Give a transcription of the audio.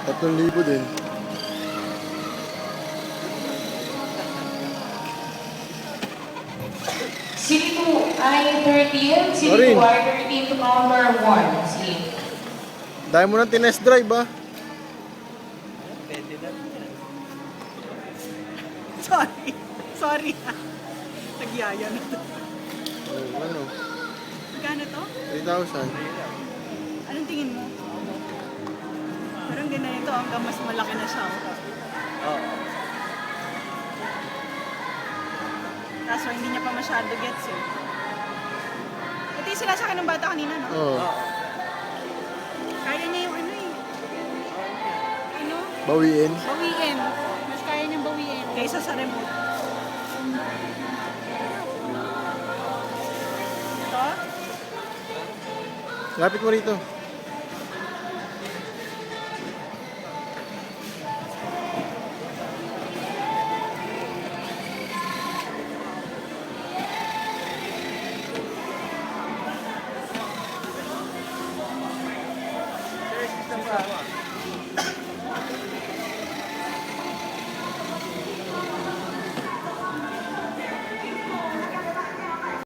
3,000 din. City 2 ay 13, City Orin. 2 ay 13 to counter 1. Sige. Dahil mo na tinest drive ah. Pwede na. Sorry. Sorry. Nagyaya na to. Ano? Magkano to? 3,000. Anong tingin mo? Parang ganito hanggang mas malaki na siya. Oo. Kaso hindi niya pa masyado gets eh. Ito yung sinasakay ng bata kanina, no? Oo. Oo. Kaya niya yung ano eh. Ano? Bawiin. Bawiin. Mas kaya niyang bawiin. Kaysa sa remote. Ito? Lapit mo rito. Sir, isa pa.